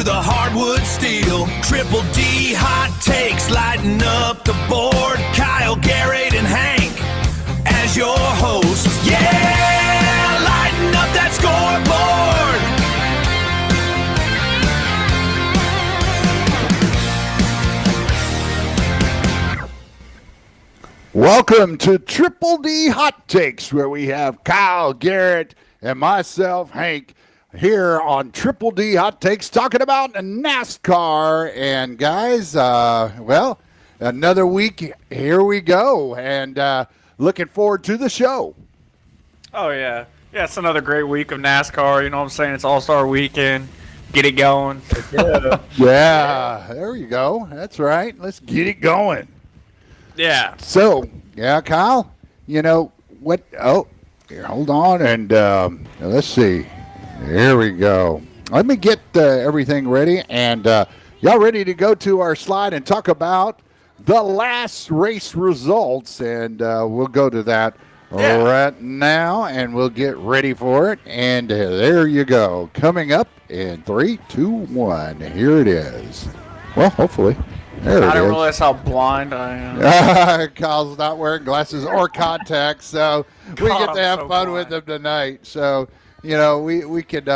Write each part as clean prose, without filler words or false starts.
the hardwood steel. Triple D hot takes lighting up the board. Kyle, Garrett, and Hank as your hosts. Yeah, lighten up that scoreboard. Welcome to Triple D Hot Takes, where we have Kyle, Garrett, and myself, Hank, here on Triple D Hot Takes, talking about NASCAR. And guys, well, another week, here we go, and looking forward to the show. Oh, yeah. Yeah, it's another great week of NASCAR. You know what I'm saying? It's All-Star Weekend. Get it going. Yeah, there you go. That's right. Let's get it going. Yeah. So, yeah, Kyle, you know what? Oh, here, hold on, and let's see. Here we go. Let me get everything ready, and y'all ready to go to our slide and talk about the last race results, and we'll go to that right now, and we'll get ready for it. And there you go. Coming up in 3, 2, 1. Here it is. Well, hopefully. There I didn't realize how blind I am. Kyle's not wearing glasses or contacts, so we get to have fun with him tonight. So, you know, we could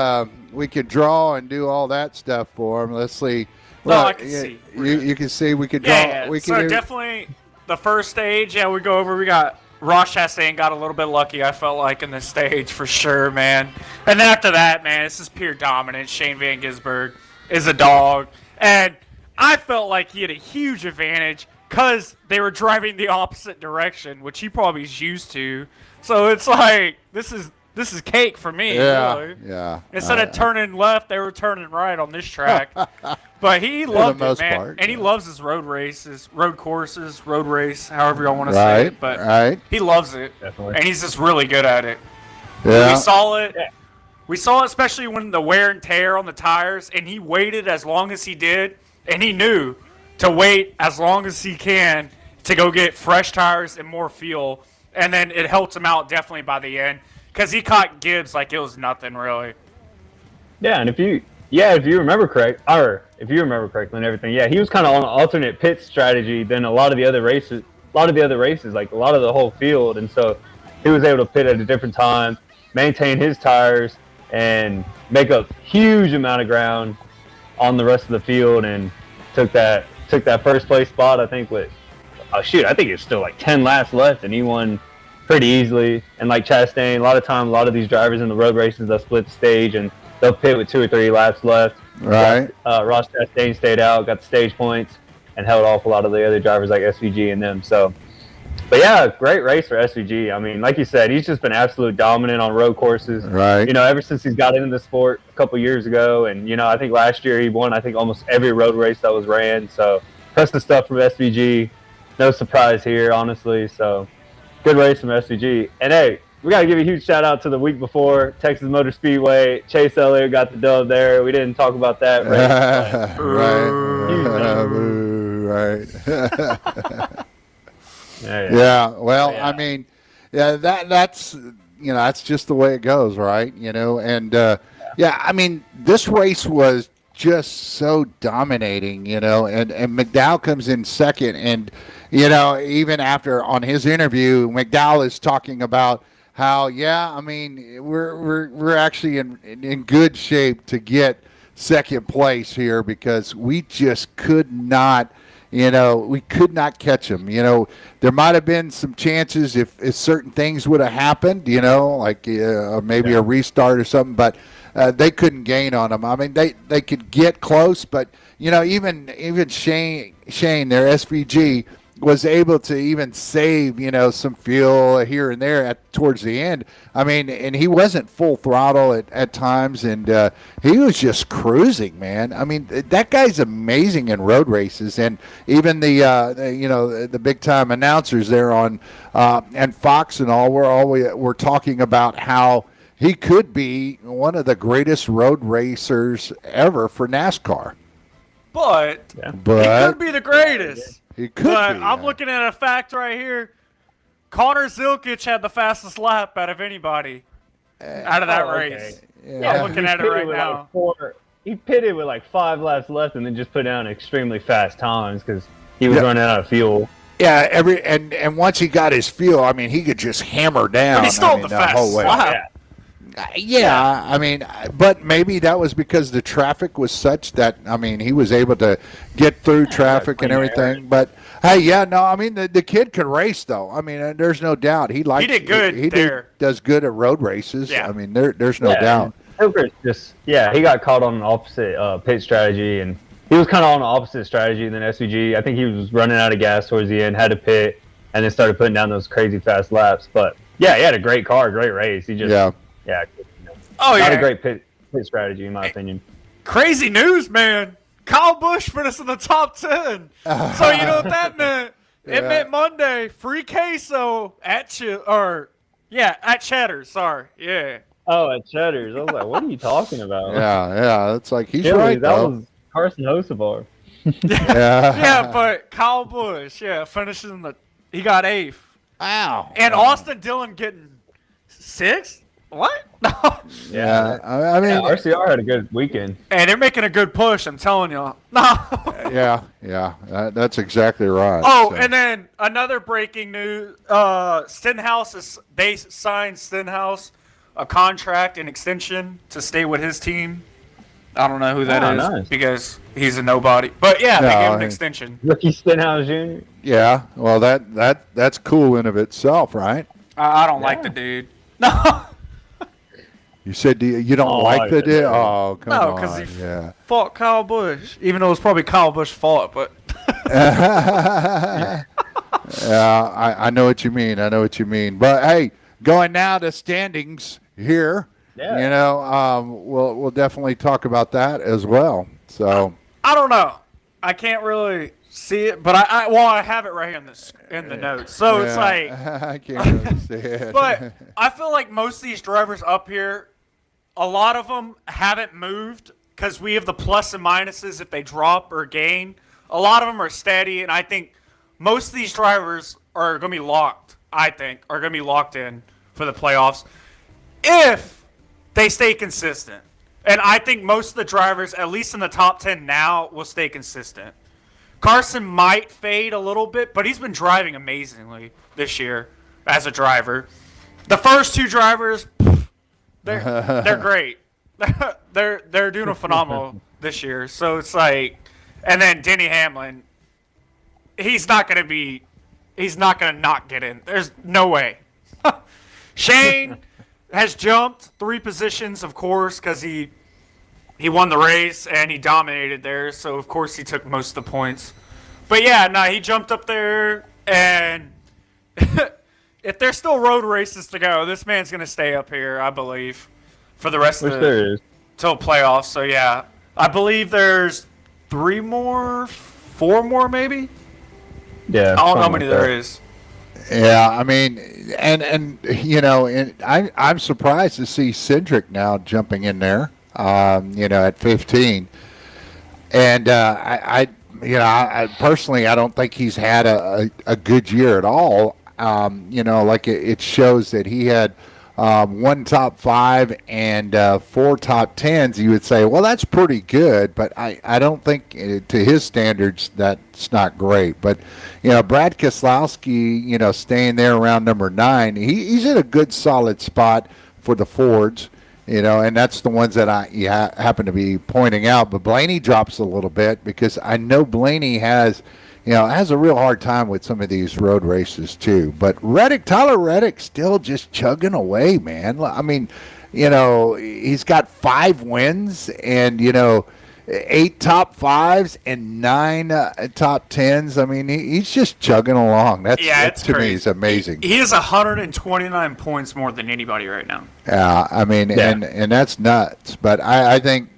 draw and do all that stuff for him. Let's see. No, I can see. You can see. We could draw. Yeah. We So definitely the first stage. Yeah, we go over. We got Ross Chastain got a little bit lucky. I felt like in this stage for sure, man. And then after that, man, this is pure dominance. Shane Van Gisbergen is a dog, and I felt like he had a huge advantage because they were driving the opposite direction, which he probably is used to. So it's like this is cake for me. Yeah, really. yeah. Instead of turning left, they were turning right on this track. But he loved it, man. part, and he loves his road races, road courses, road race, however y'all want to say it. But he loves it, Definitely. and he's just really good at it. Yeah. We saw it. Yeah. We saw it especially when the wear and tear on the tires, and he waited as long as he did. And he knew to wait as long as he can to go get fresh tires and more fuel. And then it helped him out definitely by the end because he caught Gibbs like it was nothing really. Yeah, and if you remember correctly and everything, yeah, he was kind of on an alternate pit strategy than a lot of the other races, like a lot of the whole field. And so he was able to pit at a different time, maintain his tires, and make a huge amount of ground on the rest of the field, and took that first place spot. I think I think it's still like 10 laps left, and he won pretty easily. And like Chastain, a lot of these drivers in the road races, they'll split the stage and they'll pit with 2 or 3 laps left. Right. Ross Chastain stayed out, got the stage points, and held off a lot of the other drivers like SVG and them. So, but yeah, great race for SVG. I mean, like you said, he's just been absolute dominant on road courses. Right. You know, ever since he's got into the sport a couple years ago. And, you know, I think last year he won, almost every road race that was ran. So, impressive stuff from SVG. No surprise here, honestly. So, good race from SVG. And, hey, we got to give a huge shout-out to the week before, Texas Motor Speedway. Chase Elliott got the dub there. We didn't talk about that race. Right. Yeah. Well, I mean, that's just the way it goes, right? You know, and I mean, this race was just so dominating, you know, and McDowell comes in second, and you know, even after on his interview, McDowell is talking about how, I mean, we're actually in good shape to get second place here because we just could not. You know, we could not catch him. You know, there might have been some chances if certain things would have happened, you know, like maybe a restart or something, but they couldn't gain on him. I mean, they could get close, but, you know, even Shane, their SVG, was able to even save, you know, some fuel here and there towards the end. I mean, and he wasn't full throttle at times, and he was just cruising, man. I mean, that guy's amazing in road races, and even the big time announcers there on and Fox and all we're talking about how he could be one of the greatest road racers ever for NASCAR. But he could be the greatest. He could be. I'm looking at a fact right here. Connor Zilkich had the fastest lap out of anybody out of that race. Yeah. I'm looking at it right now. he pitted with like 5 laps left, and then just put down extremely fast times because he was running out of fuel. Yeah, and once he got his fuel, I mean, he could just hammer down. But he stole I mean, the fastest way. lap. Yeah, I mean, but maybe that was because the traffic was such that, I mean, he was able to get through traffic and everything. But hey, yeah, no, I mean, the kid could race though. I mean, there's no doubt he likes. He did good He there. does good at road races. Yeah. I mean, there's no doubt. Hilgert's just he got caught on an opposite pit strategy, and he was kind of on the opposite strategy than SVG. I think he was running out of gas towards the end, had to pit, and then started putting down those crazy fast laps. But yeah, he had a great car, great race. He just not a great pit strategy in my opinion. Crazy news, man. Kyle Busch put us in the top 10. So you know what that meant? It meant Monday, free queso at Cheddar's. Sorry, yeah. Oh, at Cheddar's. I was like, what are you talking about? Yeah, it's like he's Really, right that though. was Carson Hocevar. Yeah, but Kyle Busch, finishes he got 8th. Wow. And Austin Dillon getting 6th? What? No. Yeah, I mean, RCR had a good weekend. And they're making a good push, I'm telling you. No. That's exactly right. Oh, so. and then another breaking news: they signed Stenhouse a contract and extension to stay with his team. I don't know who that is nice. Because he's a nobody. But yeah, they gave him an extension. Rookie Stenhouse Jr. Yeah, well, that's cool in of itself, right? I don't like the dude. No. You said you don't like the dude? Oh, come on. No, because he fought Kyle Busch, even though it's probably Kyle Busch's fault. But yeah, I know what you mean. But hey, going now to standings here. Yeah. You know, we'll definitely talk about that as well. So I don't know. I can't really see it, but I have it right here in the notes. So it's like I can't really see it. But I feel like most of these drivers up here, a lot of them haven't moved because we have the plus and minuses if they drop or gain. A lot of them are steady, and I think most of these drivers are going to be locked. I think are going to be locked in for the playoffs if they stay consistent. And I think most of the drivers, at least in the top 10 now, will stay consistent. Carson might fade a little bit, but he's been driving amazingly this year as a driver. The first 2 drivers, they're great. they're doing a phenomenal this year. So it's like, and then Denny Hamlin, he's not gonna not get in. There's no way. Shane has jumped 3 positions, of course, because he won the race and he dominated there. So of course he took most of the points. But yeah, he jumped up there, and if there's still road races to go, this man's gonna stay up here, I believe, for the rest till playoffs. So yeah, I believe there's 4 more maybe. Yeah, I don't know how many there is. Yeah, I mean, and you know, I'm surprised to see Cindric now jumping in there. You know, at 15, and I personally, I don't think he's had a good year at all. You know, like it shows that he had 1 top 5 and 4 top 10s. You would say, well, that's pretty good, but I don't think to his standards that's not great. But you know, Brad Keselowski, you know, staying there around number 9, he's in a good solid spot for the Fords. You know, and that's the ones that I happen to be pointing out. But Blaney drops a little bit because I know Blaney has a real hard time with some of these road races too. But Tyler Reddick still just chugging away, man. I mean, you know, he's got 5 wins and, you know, 8 top 5s and 9 top 10s. I mean, he's just chugging along. That to me is amazing. He has 129 points more than anybody right now. Yeah, I mean, and that's nuts. But I think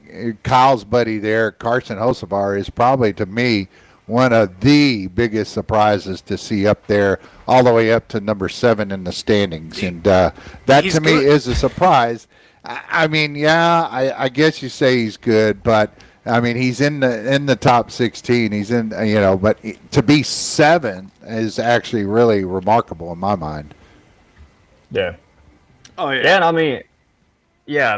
Kyle's buddy there, Carson Hocevar, is probably, to me, one of the biggest surprises to see up there, all the way up to number 7 in the standings. And that, to me, is a surprise. I mean, I guess you say he's good, but I mean, he's in the top 16. He's in, you know, but to be 7 is actually really remarkable in my mind. Yeah. Oh yeah. Yeah, and I mean,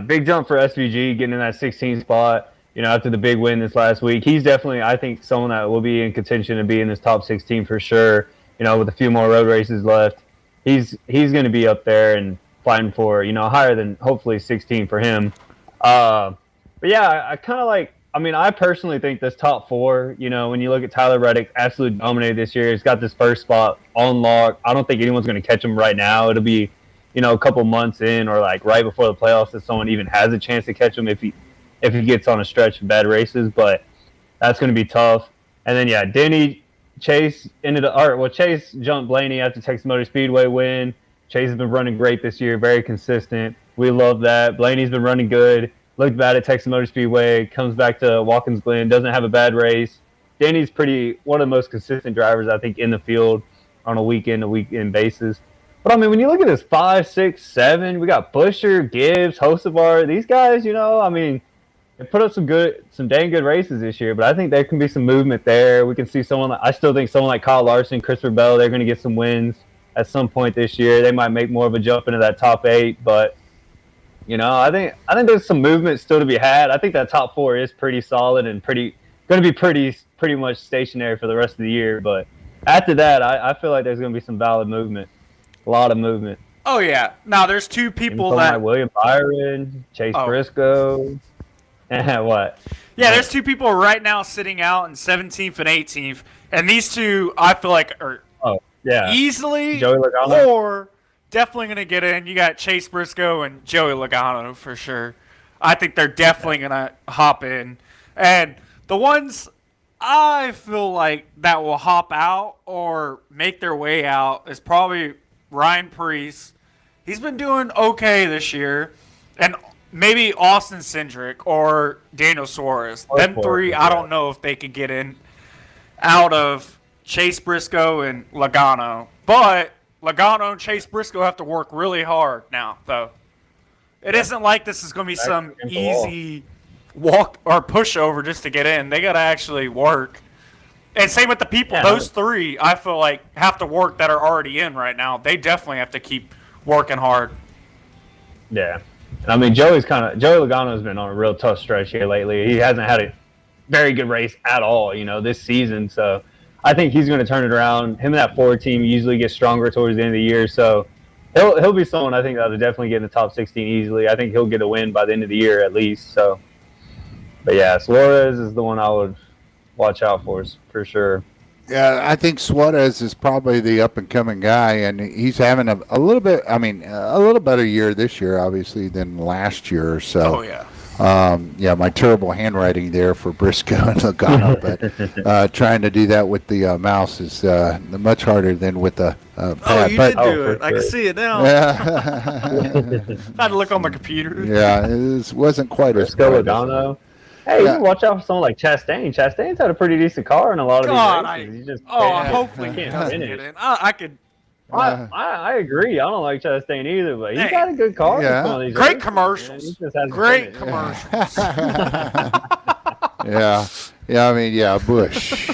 big jump for SVG getting in that 16 spot. after the big win this last week. He's definitely, I think, someone that will be in contention to be in this top 16 for sure. With a few more road races left, he's going to be up there and fighting for, higher than hopefully 16 for him. But yeah, I kind of like, I personally think this top 4, when you look at Tyler Reddick, absolutely dominated this year. He's got this first spot on lock. I don't think anyone's going to catch him right now. It'll be, a couple months in or like right before the playoffs that someone even has a chance to catch him if he gets on a stretch of bad races. But that's going to be tough. And then, yeah, Chase Chase jumped Blaney after Texas Motor Speedway win. Chase has been running great this year, very consistent. We love that. Blaney's been running good. Looked bad at Texas Motor Speedway, comes back to Watkins Glen, doesn't have a bad race. Danny's one of the most consistent drivers, I think, in the field on a weekend basis. But, when you look at this 5, 6, 7, we got Busher, Gibbs, Hocevar. These guys, they put up some dang good races this year, but I think there can be some movement there. We can see I still think someone like Kyle Larson, Christopher Bell, they're going to get some wins at some point this year. They might make more of a jump into that top 8, but I think there's some movement still to be had. I think that top 4 is pretty solid and going to be pretty much stationary for the rest of the year. But after that, I feel like there's going to be some valid movement, a lot of movement. Oh yeah. Now there's 2 people like William Byron, Chase Briscoe. What? Yeah, there's 2 people right now sitting out in 17th and 18th, and these 2 I feel like are easily Joey Logano. Or definitely going to get in. You got Chase Briscoe and Joey Logano for sure. I think they're definitely going to hop in. And the ones I feel like that will hop out or make their way out is probably Ryan Preece. He's been doing okay this year. And maybe Austin Cindric or Daniel Suarez. Them 3, I don't know if they could get in out of Chase Briscoe and Logano. But Logano and Chase Briscoe have to work really hard now, though. It isn't like this is going to be some easy walk or pushover just to get in. They got to actually work. And same with the people. Yeah. Those 3, I feel like, have to work that are already in right now. They definitely have to keep working hard. Yeah. Joey Logano has been on a real tough stretch here lately. He hasn't had a very good race at all, this season. So I think he's going to turn it around. Him and that Ford team usually get stronger towards the end of the year. So he'll be someone I think that'll definitely get in the top 16 easily. I think he'll get a win by the end of the year at least. So, but yeah, Suarez is the one I would watch out for sure. Yeah, I think Suarez is probably the up-and-coming guy, and he's having a little bit, a little better year this year, obviously, than last year. So, oh, yeah. My terrible handwriting there for Briscoe and Logano, but trying to do that with the mouse is much harder than with the pad. Oh, you did do it. Sure. I can see it now. Yeah. I had to look on my computer. Yeah, it wasn't quite Briscoe, Logano. Hey, you watch out for someone like Chastain. Chastain's had a pretty decent car in a lot of these races. You just hopefully can't get in. I could. I agree. I don't like Chastain either, but he's got a good car. Yeah. In some of these Great races. commercials. Great commercials. Yeah. Bush.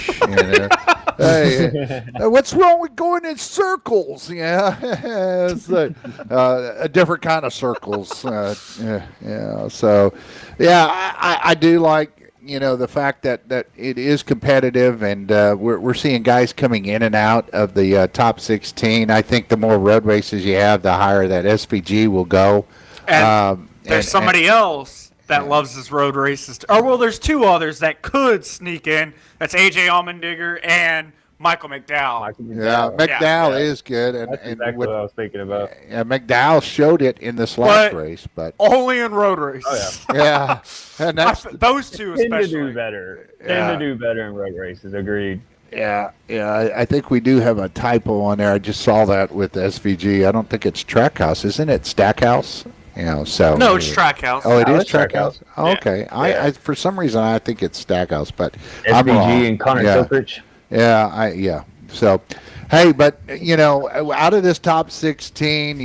Hey, what's wrong with going in circles? Yeah, it's a different kind of circles. So, I do like the fact that it is competitive, and we're seeing guys coming in and out of the top 16. I think the more road races you have, the higher that SVG will go. And there's somebody else that loves his road races. There's 2 others that could sneak in. That's AJ Allmendinger and Michael McDowell. McDowell is good. That's exactly what I was thinking about. McDowell showed it in this last race, but only in road races. Oh, yeah. And that's those 2 especially. Tend to do better. Tend to do better in road races. Agreed. Yeah. I think we do have a typo on there. I just saw that with SVG. I don't think it's Trackhouse, isn't it? Stackhouse. No, it's Trackhouse. Oh, it is Trackhouse. Oh, yeah. okay. I for some reason I think it's Stackhouse, but SVG I'm wrong. and Connor Kilprich. Yeah. So, hey, but out of this top 16,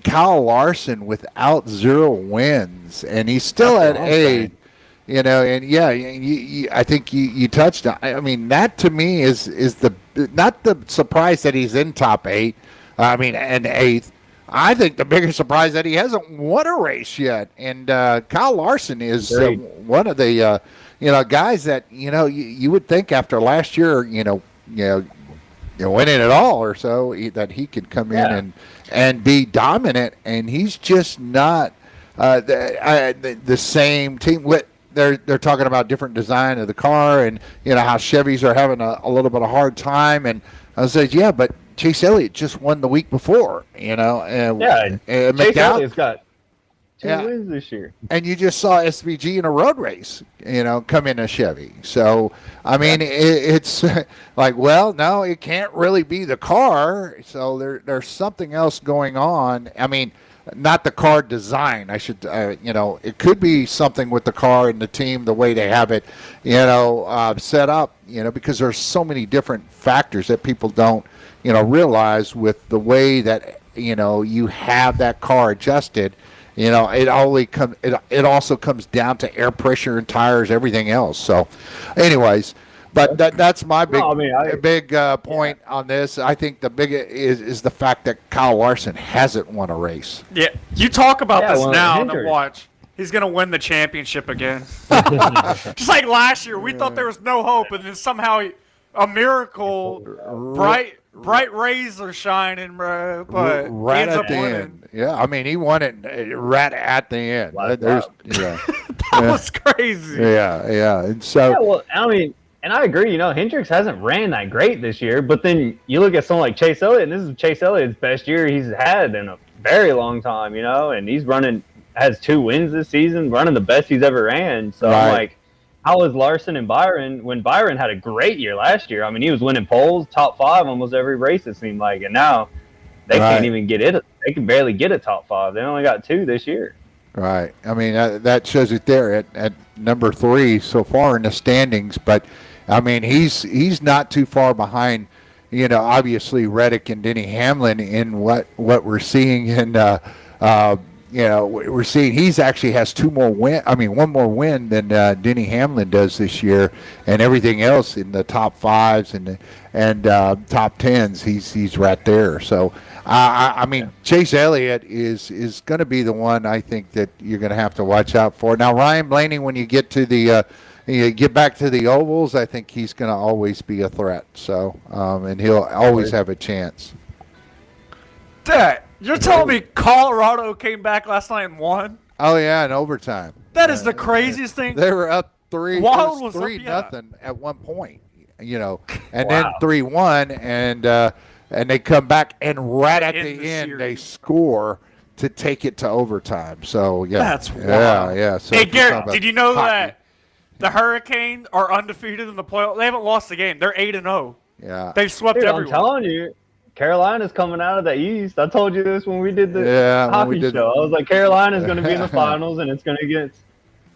Kyle Larson without 0 wins, and he's still at 8. I think you touched on. I mean, that to me is not the surprise that he's in top 8. And 8th. I think the biggest surprise that he hasn't won a race yet, and Kyle Larson is one of the guys that you would think after last year winning it all or so that he could come in and be dominant, and he's just not the same team. They're talking about different design of the car, and how Chevys are having a little bit of hard time, and I said, yeah, but Chase Elliott just won the week before, Chase Elliott's got 2 wins this year. And you just saw SVG in a road race, come in a Chevy. So, I mean, it's like, well, no, it can't really be the car. So there's something else going on. I mean, not the car design. I should, it could be something with the car and the team, the way they have it, set up, because there's so many different factors that people don't, realize with the way that, you have that car adjusted. It also comes down to air pressure and tires, everything else. So, anyways, but that's my big point on this. I think the big is the fact that Kyle Larson hasn't won a race. Yeah, you talk about this now and then watch. He's going to win the championship again. Just like last year, we thought there was no hope, and then somehow a miracle, bright rays are shining, bro. But right he ends at up the winning. end. Yeah, I mean, he won it right at the end. That was crazy. Yeah. And so, well, I mean, and I agree. Hendricks hasn't ran that great this year. But then you look at someone like Chase Elliott, and this is Chase Elliott's best year he's had in a very long time. And he's has 2 wins this season, running the best he's ever ran. So I'm like, how is Larson and Byron when Byron had a great year last year? I mean, he was winning poles, top 5 almost every race, it seemed like. And now they can't even get it. They can barely get a top 5. They only got 2 this year. Right. I mean, that shows it there at number 3 so far in the standings. But, I mean, he's not too far behind, obviously Reddick and Denny Hamlin in what we're seeing in we're seeing he's actually has 2 more one more win than Denny Hamlin does this year, and everything else in the top 5s and top 10s, he's right there. So I mean, Chase Elliott is going to be the one I think that you're going to have to watch out for. Now, Ryan Blaney, when you get to you get back to the ovals, I think he's going to always be a threat. So and he'll always have a chance. Dad, you're telling me Colorado came back last night and won? Oh yeah, in overtime. That is the craziest thing. They were up 3 nothing at one point, and then 3-1, and they come back, and right at the end they score to take it to overtime. So that's wild. Yeah. So hey Garrett, did you know that the Hurricanes are undefeated in the playoffs? They haven't lost a game. They're 8-0. Yeah, they've swept everyone. I'm telling you. Carolina's coming out of the East. I told you this when we did the hockey show. I was like, Carolina's going to be in the finals, and it's going to get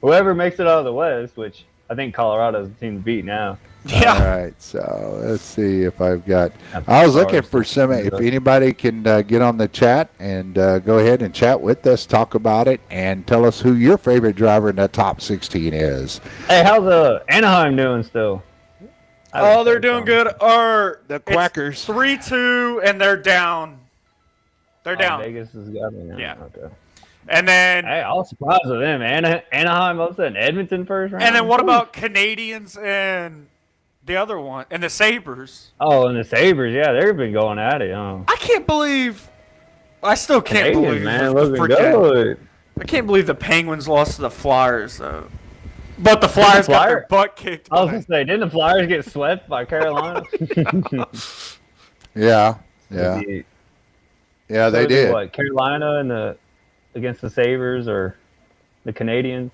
whoever makes it out of the West, which I think Colorado's the team to beat now. Yeah. All right. So let's see if I've got. I was looking for some. If anybody can get on the chat and go ahead and chat with us, talk about it, and tell us who your favorite driver in the top 16 is. Hey, how's Anaheim doing still? Oh, they're doing good. The Quackers 3-2, and they're down. They're down. Vegas has got me now. Yeah. Okay. And then, hey, I was surprised with them. Anaheim, all of a sudden, Edmonton first round. And then, what about Canadians and the other one and the Sabres? Oh, and the Sabres, yeah, they've been going at it. I can't believe. I still can't believe. Man, looking good. I can't believe the Penguins lost to the Flyers, though. But the Flyers got their butt kicked. I was going to say, didn't the Flyers get swept by Carolina? Yeah, they did. What, Carolina against the Sabres or the Canadians?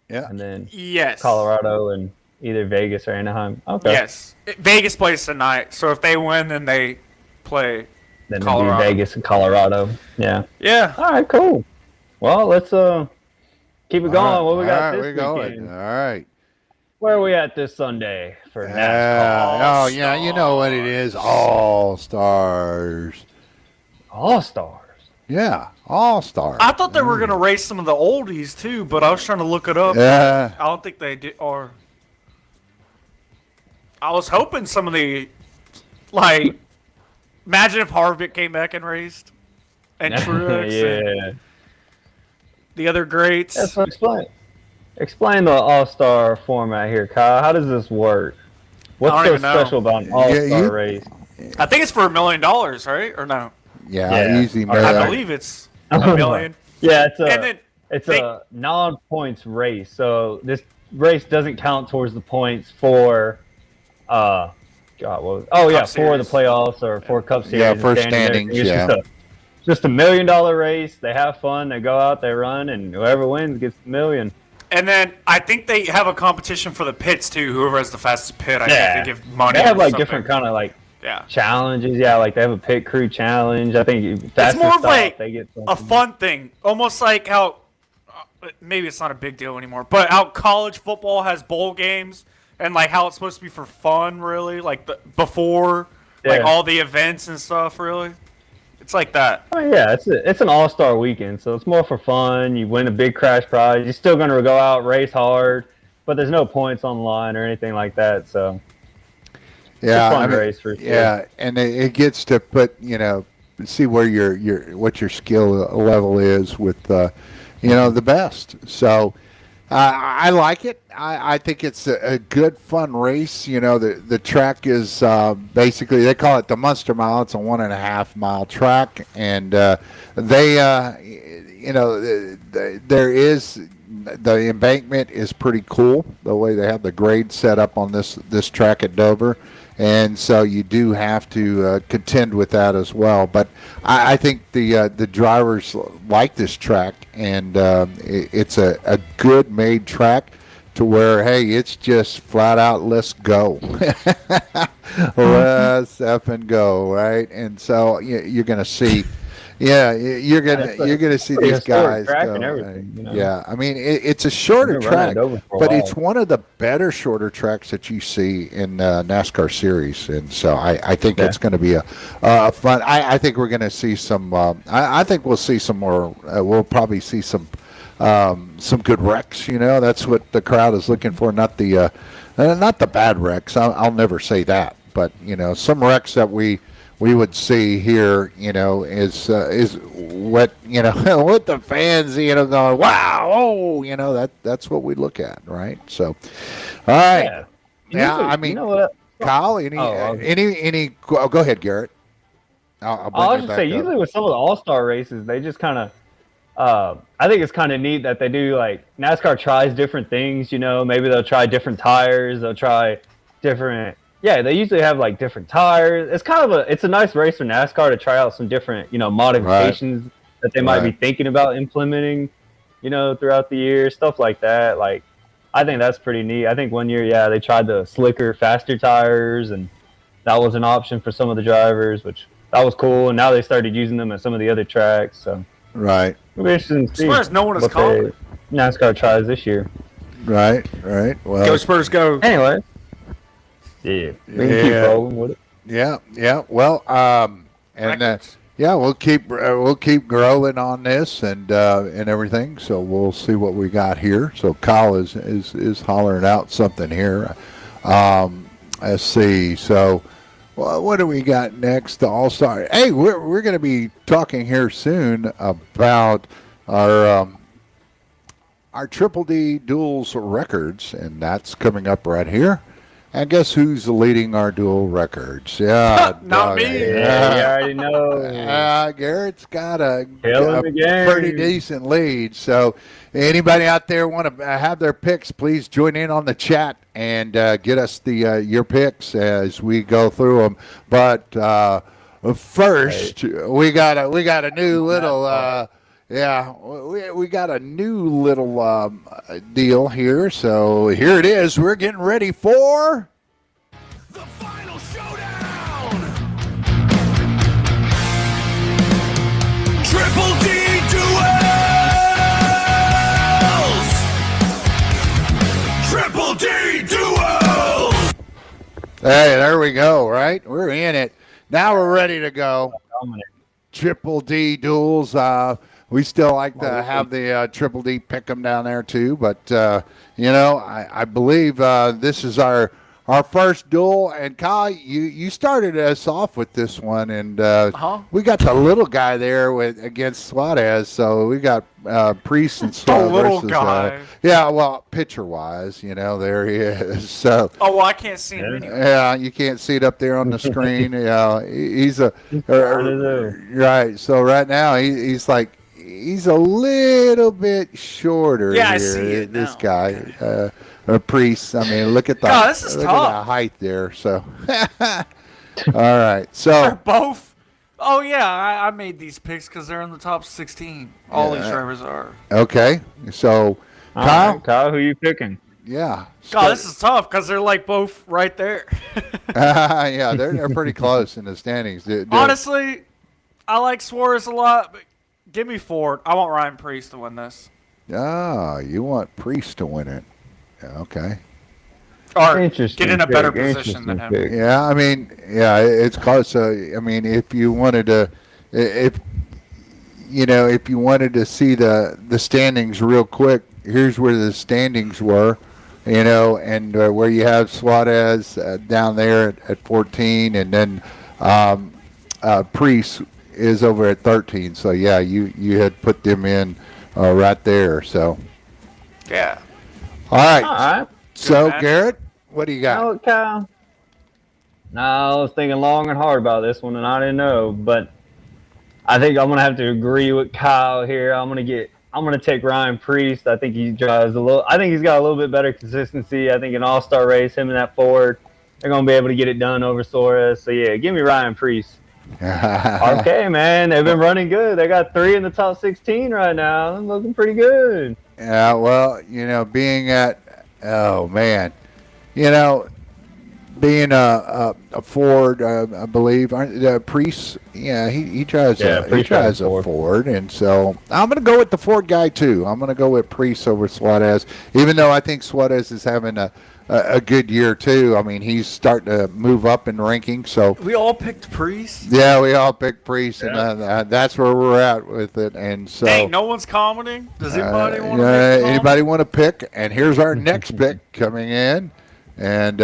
Yeah. And then yes, Colorado and either Vegas or Anaheim. Okay. Yes. Vegas plays tonight, so if they win, then they play then Colorado. Vegas and Colorado. Yeah. Yeah. All right, cool. Well, let's keep it going. What we got this weekend? All right. Where are we at this Sunday for NASCAR? Oh, yeah, you know what it is. All-Stars. All-Stars? Yeah, All-Stars. I thought they were going to race some of the oldies, too, but I was trying to look it up. Yeah. I don't think they did. Or I was hoping some of the, like, imagine if Harvick came back and raced. and Truex yeah. and the other greats. Yeah, so explain the All-Star format here, Kyle. How does this work? What's don't so even know. special about an All-Star you- race? I think it's for $1 million, right? Or no? Yeah, easy. All right. I believe it's $1 million. Yeah, And then it's a non-points race, so this race doesn't count towards the points for, for the playoffs or for Cup Series. Yeah, and for standings. standings, It's just a $1 million race. They have fun. They go out, they run, and whoever wins gets the $1 million. And then I think they have a competition for the pits too. Whoever has the fastest pit, I think they give money. They have or like something. different kind of like Yeah. challenges. Yeah, like they have a pit crew challenge. I think It's more of like they get a fun thing, almost like how maybe it's not a big deal anymore, but how college football has bowl games and like how it's supposed to be for fun, really, like before like all the events and stuff, really. It's like that. Oh yeah, it's an all-star weekend, so it's more for fun. You win a big crash prize. You're still gonna go out, race hard, but there's no points on the line or anything like that. So Yeah, it's a fun race for sure. Yeah, and it gets to put see where what your skill level is with the best. So I like it. I think it's a good fun race. The track is basically, they call it the Munster Mile. It's a 1.5 mile track, and there is. The embankment is pretty cool, the way they have the grade set up on this track at Dover. And so you do have to contend with that as well. But I think the drivers like this track, and it's a good made track to where, hey, it's just flat out, let's go. Let's effing go, right? And so you're going to see. Yeah, you're gonna see these guys go. And everything, Yeah, I mean it's a shorter track, but it's one of the better shorter tracks that you see in NASCAR series, and so I think it's going to be a fun. I think we're going to see some. I think we'll see some more. We'll probably see some good wrecks. That's what the crowd is looking for. Not the bad wrecks. I'll never say that, but some wrecks that we would see here, is what what the fans, going, wow, that's what we look at, right? So, all right, I mean, Kyle, go ahead, Garrett. I'll just say, usually with some of the all-star races, they just kind of, I think it's kind of neat that they do, like, NASCAR tries different things, maybe they'll try different tires, they'll try different. Yeah, they usually have like different tires. It's a nice race for NASCAR to try out some different, modifications that they might be thinking about implementing, throughout the year, stuff like that. Like, I think that's pretty neat. I think one year, they tried the slicker, faster tires, and that was an option for some of the drivers, which that was cool. And now they started using them at some of the other tracks. So right, it'll be interesting to see. Spurs, no one is calling. NASCAR tries this year. Right. Well, go Spurs, go. Anyway. Yeah, we can keep rolling with it. Yeah. Well, we'll keep growing on this and everything. So we'll see what we got here. So Kyle is hollering out something here. Let's see. So, what do we got next? The All-Star. Hey, we're going to be talking here soon about our Triple D Duels records, and that's coming up right here. And guess who's leading our dual records? Yeah, not me. Yeah, you already know. Garrett's got a game. pretty decent lead. So, anybody out there want to have their picks? Please join in on the chat and get us your picks as we go through them. But first, we got a new little. We got a new little deal here. So here it is. We're getting ready for the final showdown. Triple D duels. Triple D duels. Hey, there we go. Right, we're in it. Now we're ready to go. Triple D duels. We still like to have the Triple D pick 'em down there too, but I believe this is our our first duel. And Kyle, you started us off with this one, and we got the little guy there against Suarez. So we got Priest and Suarez little versus, guy. yeah, well, picture wise, there he is. So Oh, well, I can't see him anyway. yeah, you can't see it up there on the screen. Yeah, he's right. So right now he's like. He's a little bit shorter. Yeah, here, I see it this now. guy, a Priest. I mean, look at the God, this is look tough. at the height there. So, all right. So They're both. Oh yeah, I made these picks because they're in the top 16. All these drivers are. okay. So, All Kyle. right, Kyle, who you picking? Yeah. God, this is tough because they're like both right there. Yeah, they're pretty close in the standings. Honestly, I like Suarez a lot, but give me Ford. I want Ryan Priest to win this. You want Priest to win it? Okay. Or Interesting get in a better pick, position than him. pick. Yeah, I mean, yeah, it's close. I mean, if you wanted to, if you wanted to see the standings real quick, here's where the standings were, and where you have Suarez down there at 14, and then Priest is over at 13. So yeah, you had put them in right there. So Yeah. all right. All right. So match. Garrett, what do you got? Oh, Kyle. No, I was thinking long and hard about this one, and I didn't know, but I think I'm gonna have to agree with Kyle here. I'm gonna take Ryan Priest. I think he drives I think he's got a little bit better consistency. I think an all-star race, him and that Ford, they're gonna be able to get it done over Suarez. So yeah, give me Ryan Priest. Okay, man, they've been running good. They got 3 in the top 16 right now. They're looking pretty good. Yeah, well, being at, oh man, being a Ford, I believe, Priest. Yeah, he drives a Ford, and so I'm going to go with the Ford guy too. I'm going to go with Priest over Suarez, even though I think Suarez is having a good year too. I mean, he's starting to move up in ranking. So We all picked Priest. yeah, we all picked Priest, and that's where we're at with it. And so, Dang, no one's commenting. Does anybody want to pick? anybody want to pick? And here's our next pick coming in, and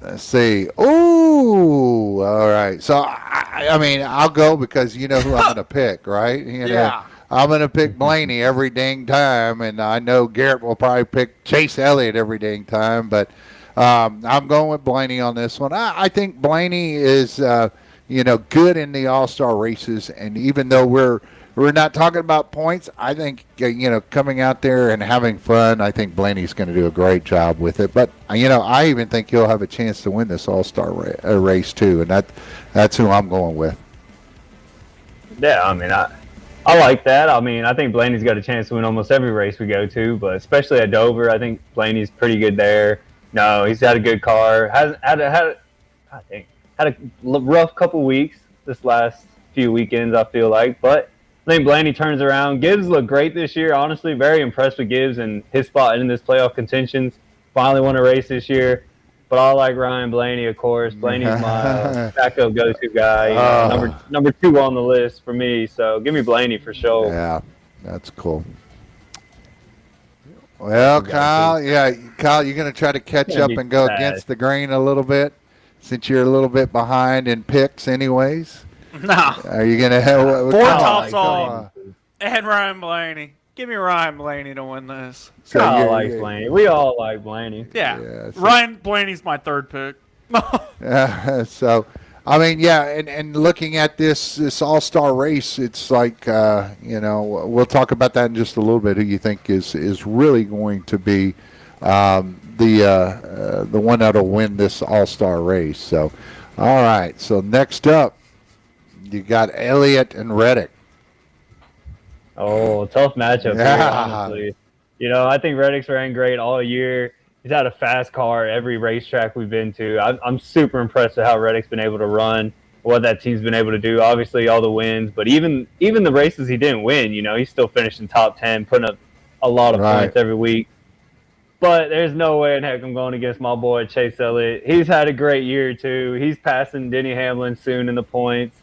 let's see. Ooh, all right. So I mean, I'll go because you know who I'm going to pick, right? Yeah. I'm going to pick Blaney every dang time, and I know Garrett will probably pick Chase Elliott every dang time, but I'm going with Blaney on this one. I think Blaney is, good in the All-Star races, and even though we're not talking about points, I think, coming out there and having fun, I think Blaney's going to do a great job with it. But, I even think he'll have a chance to win this All-Star race, too, and that's who I'm going with. Yeah, I mean, I like that. I mean, I think Blaney's got a chance to win almost every race we go to, but especially at Dover, I think Blaney's pretty good there. No, he's had a good car. Had a rough couple weeks this last few weekends, I feel like, but I think Blaney turns around. Gibbs looked great this year. Honestly, very impressed with Gibbs and his spot in this playoff contentions. Finally won a race this year. But I like Ryan Blaney, of course. Blaney's my backup go-to guy. Number 2 on the list for me. So give me Blaney for sure. Yeah, that's cool. Well, Kyle, you're going to try to catch up and go against the grain a little bit since you're a little bit behind in picks anyways? No. Are you going to have Four tops on. And Ryan Blaney. Give me Ryan Blaney to win this. So I like Blaney. We all like Blaney. Yeah. Ryan Blaney's my 3rd pick. So, I mean, yeah, and looking at this All-Star race, it's like, we'll talk about that in just a little bit, who you think is really going to be the one that'll win this All-Star race. So, all right. So, next up, you got Elliott and Reddick. Oh, tough matchup here, honestly. I think Reddick's ran great all year. He's had a fast car every racetrack we've been to. I'm super impressed with how Reddick's been able to run, what that team's been able to do. Obviously, all the wins, but even the races he didn't win, he's still finishing top 10, putting up a lot of points every week. But there's no way in heck I'm going against my boy Chase Elliott. He's had a great year too. He's passing Denny Hamlin soon in the points.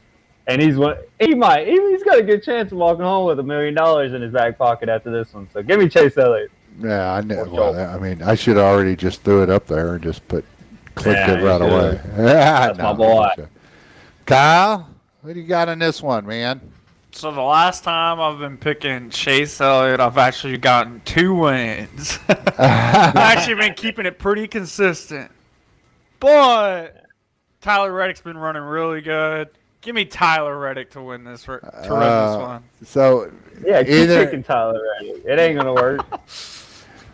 And he's got a good chance of walking home with $1 million in his back pocket after this one. So give me Chase Elliott. Yeah, I know. Or Well, Joel. I mean, I should have already just threw it up there and just clicked Yeah, it right you away. should've. Yeah, That's my boy. Kyle, what do you got on this one, man? So the last time I've been picking Chase Elliott, I've actually gotten 2 wins. I've actually been keeping it pretty consistent. But Tyler Reddick's been running really good. Give me Tyler Reddick to win this to run this one. So Yeah, keep either picking Tyler Reddick. It ain't gonna work.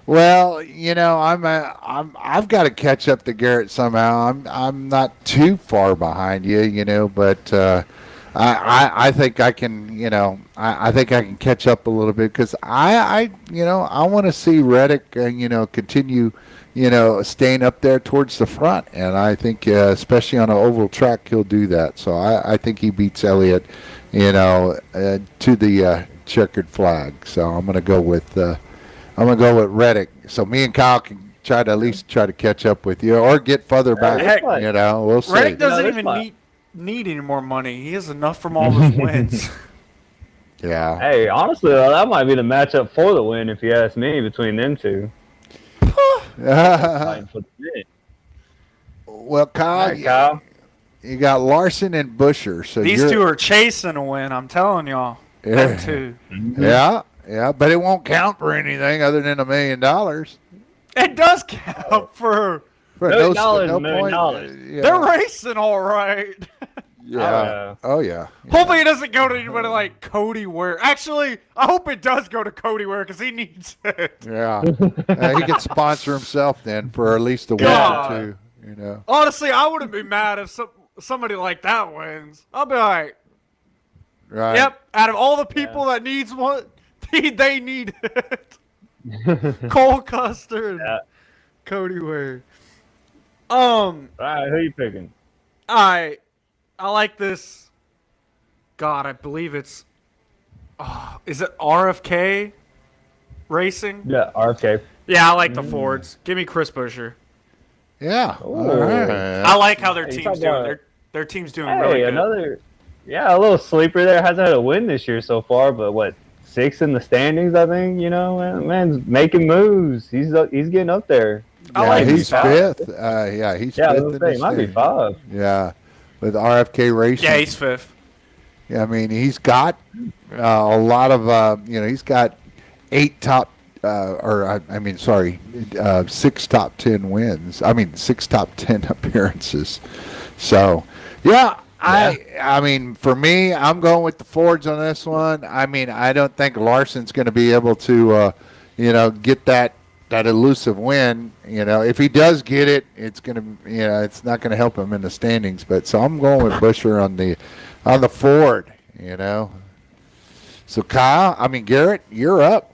well, I've got to catch up to Garrett somehow. I'm not too far behind you, but I think I can, I think I can catch up a little bit because I want to see Reddick, continue, staying up there towards the front, and I think especially on an oval track he'll do that. So I think he beats Elliott, to the checkered flag. So I'm gonna go with Reddick. So me and Kyle can at least try to catch up with you or get further back. Heck, We'll see. Reddick doesn't this even one. need any more money. He has enough from all his wins. Yeah. Hey, honestly, that might be the matchup for the win, if you ask me, between them two. Fighting for the win. Well, Kyle, All right, Kyle. you got Larson and Busher. So These two are chasing a win, I'm telling y'all. Them two. Yeah, but it won't count for anything other than $1 million. It does count for. For $1 no million. point. Yeah. They're racing all right. Yeah. Oh yeah. Hopefully it doesn't go to anybody like Cody Ware. Actually, I hope it does go to Cody Ware because he needs it. Yeah. He can sponsor himself then for at least a week God. or two. Honestly, I wouldn't be mad if somebody like that wins. I'll be like, Right. yep, out of all the people that needs one, they need it. Cole Custer and Cody Ware. All right, who you picking? I like this. God, I believe it's. Is it RFK Racing? Yeah, RFK. Yeah, I like the Fords. Give me Chris Buescher. Yeah. Ooh. All right. I like how their Hey, team's talk about- doing. Their team's doing Hey, really good. another. Yeah, a little sleeper there. Hasn't had a win this year so far, but what, 6 in the standings, I think. Man's making moves. He's getting up there. I like he's these fifth. guys. He's Yeah, I fifth was in gonna say, the he might be standings. 5. Yeah, with RFK Racing. Yeah, he's fifth. Yeah, I mean, he's got a lot of, he's got 8 top, 6 top 10 wins. 6 top 10 appearances. So, yeah, I mean, for me, I'm going with the Fords on this one. I mean, I don't think Larson's going to be able to, get that elusive win. If he does get it, it's going to, it's not going to help him in the standings. But so I'm going with Buescher on the Ford. So Garrett, you're up.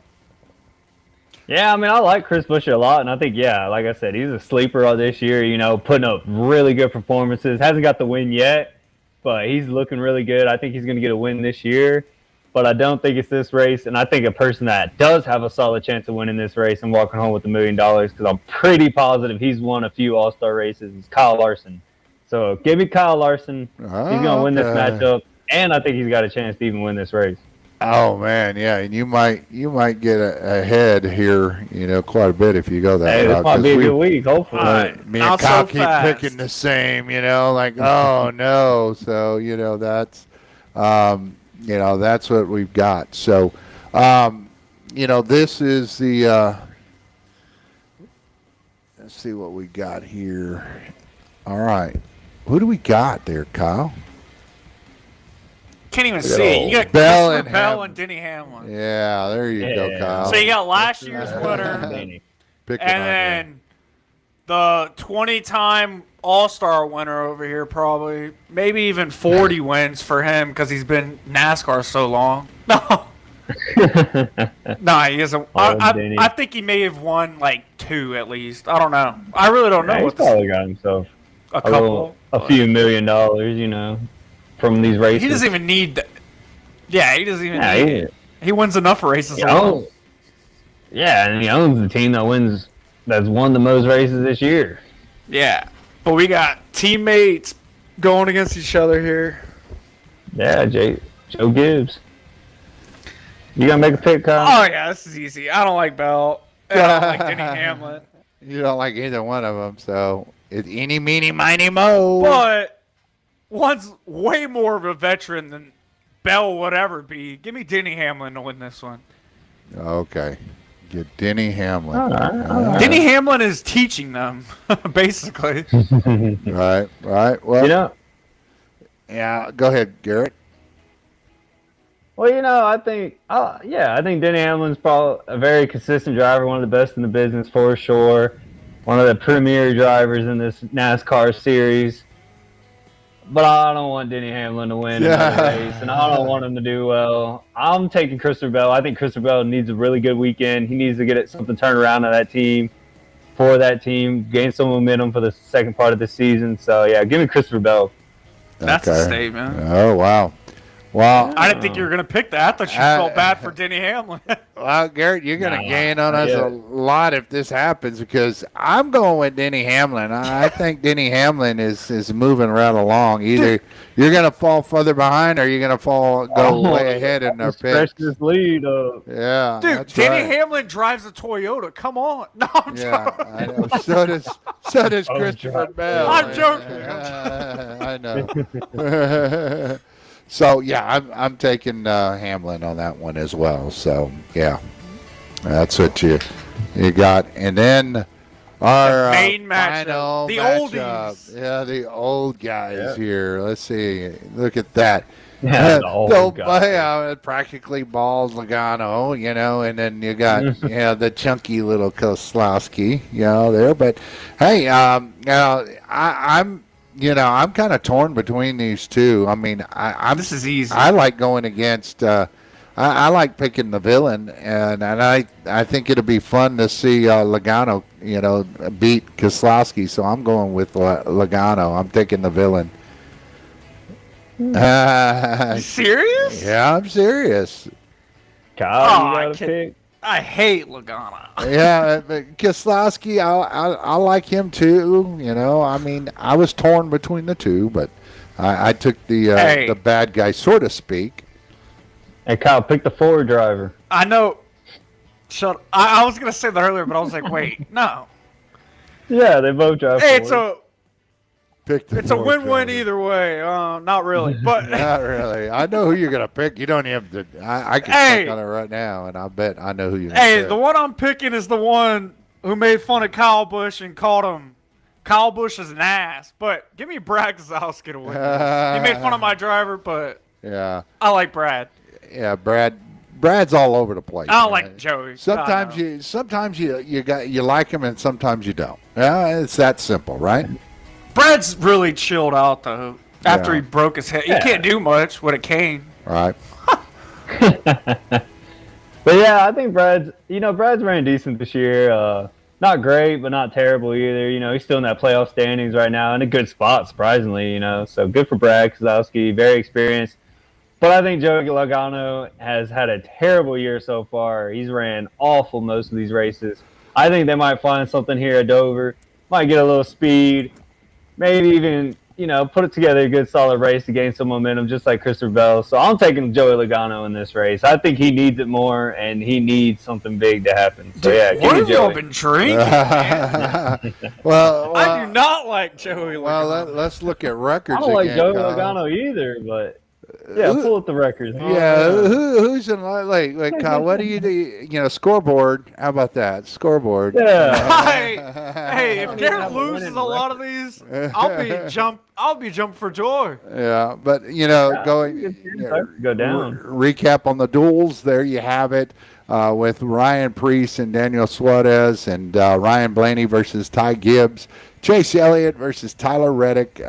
Yeah, I like Chris Buescher a lot, and I think, like I said, he's a sleeper all this year, putting up really good performances. Hasn't got the win yet, but he's looking really good. I think he's going to get a win this year, but I don't think it's this race, and I think a person that does have a solid chance of winning this race and walking home with $1 million, because I'm pretty positive he's won a few All-Star races, is Kyle Larson. So give me Kyle Larson. He's going to win this matchup, and I think he's got a chance to even win this race. Oh man, yeah, and you might get ahead here, quite a bit if you go that Hey, route. this might 'cause be a we- good week, hopefully. Me Not and Kyle so keep fast. picking the same, like oh no, so that's, that's what we've got. So, this is the. Let's see what we got here. All right, who do we got there, Kyle? Can't even see it. You got Bell Christopher and Bell Hamlin. and Denny Hamlin. Yeah, there you go, Yeah. Kyle. So you got last year's winner, Picking on and then the 20-time All-Star winner over here, probably maybe even 40 wins for him because he's been NASCAR so long. No, nah, he isn't. Denny. I think he may have won like 2 at least. I don't know. I really don't know He's what probably got himself a couple. a few $1 million, from these races. He doesn't even need that. Yeah, he doesn't even Yeah, need he- it. He wins enough races He alone. owns- Yeah, and he owns the team that's won the most races this year. Yeah, but we got teammates going against each other here. Yeah, Joe Gibbs. You gonna make a pick, Kyle? Oh yeah, this is easy. I don't like Bell. And I don't like Denny Hamlin. You don't like either one of them, so it's eeny, meeny, miny, mo. But one's way more of a veteran than Bell would ever be. Give me Denny Hamlin to win this one. Okay. Get Denny Hamlin. All right. Denny Hamlin is teaching them, basically. Right. Well, You know, yeah, go ahead, Garrett. well, I think, I think Denny Hamlin's probably a very consistent driver, one of the best in the business for sure. One of the premier drivers in this NASCAR series. But I don't want Denny Hamlin to win another race, and I don't want him to do well. I'm taking Christopher Bell. I think Christopher Bell needs a really good weekend. He needs to get something turned around on that team, gain some momentum for the second part of the season. So, yeah, give me Christopher Bell. That's a statement. Oh, wow. Well, I didn't think you were going to pick that. I thought you felt bad for Denny Hamlin. well, Garrett, you're going to gain on us a lot if this happens because I'm going with Denny Hamlin. I think Denny Hamlin is moving right along. Either you're going to fall further behind or you're going to go way ahead in their picks. Stretch this lead up. Yeah, Dude, that's Denny right. Hamlin drives a Toyota. Come on. No, I'm joking. I know. So does Christopher Bell. I'm joking. I know. So yeah, I'm taking Hamlin on that one as well. So yeah, that's what you got, and then our main matchup, final the matchup. oldies. Yeah, the old guys here. Let's see. Look at that. Yeah, the old guy. Yeah, practically bald Logano, and then you got the chunky little Keselowski, there. But hey, I'm kind of torn between these two. I mean, This is easy. I like going against. I like picking the villain, and I think it'll be fun to see Logano, beat Keselowski. So I'm going with Logano. I'm taking the villain. You serious? Yeah, I'm serious. Kyle, I you got a pick? I hate Logano. Yeah, but Keselowski, I like him too. I mean, I was torn between the two, but I took the bad guy, so to speak. Hey, Kyle, pick the forward driver. I know. I was going to say that earlier, but I was like, wait, no. Yeah, they both drive Hey, forward. it's a win-win either way. Not really, but Not really. I know who you're going to pick. You don't have to. I can click on it right now, and I bet I know who you're going to pick. the one I'm picking is the one who made fun of Kyle Busch and called him Kyle Busch is an ass. But give me Brad Keselowski to win. He made fun of my driver, but yeah, I like Brad. Yeah, Brad's all over the place. I don't like Joey. Sometimes you like him, and sometimes you don't. Yeah, it's that simple, right? Brad's really chilled out though. After he broke his head, he can't do much with a cane. Right. But yeah, I think Brad's ran decent this year. Not great, but not terrible either. He's still in that playoff standings right now in a good spot, surprisingly. So good for Brad Keselowski, very experienced. But I think Joey Logano has had a terrible year so far. He's ran awful most of these races. I think they might find something here at Dover. Might get a little speed. Maybe even, put it together a good solid race to gain some momentum, just like Christopher Bell. So I'm taking Joey Logano in this race. I think he needs it more, and he needs something big to happen. So yeah, give What me have Joey. y'all been drinking? well, I do not like Joey Logano. Well, let's look at records I don't like again, Joey Kyle. Logano either, but yeah, pull up the records. Yeah, who's in like Kyle? What do you do? Scoreboard. How about that? Scoreboard. Yeah. Hey, if Garrett loses a lot of these, I'll be jumping for joy. Yeah, but going go down. Recap on the duels. There you have it. With Ryan Preece and Daniel Suarez, and Ryan Blaney versus Ty Gibbs, Chase Elliott versus Tyler Reddick,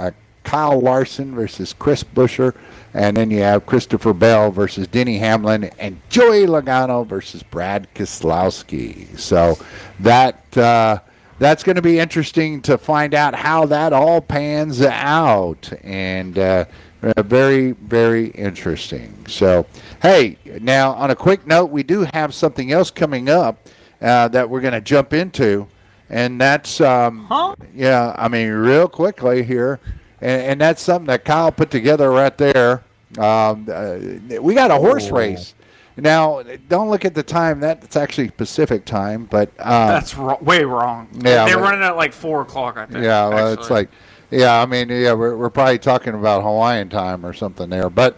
Kyle Larson versus Chris Buescher, and then you have Christopher Bell versus Denny Hamlin, and Joey Logano versus Brad Keselowski. So that's going to be interesting to find out how that all pans out, and very, very interesting. So, hey, now on a quick note, we do have something else coming up that we're going to jump into, and that's real quickly here. And that's something that Kyle put together right there. We got a horse race. Now, don't look at the time. That's actually Pacific time, but That's way wrong. Yeah, they're but- running at like 4 o'clock, I think. yeah, well, it's actually. like, yeah, I mean, yeah, we're probably talking about Hawaiian time or something there, but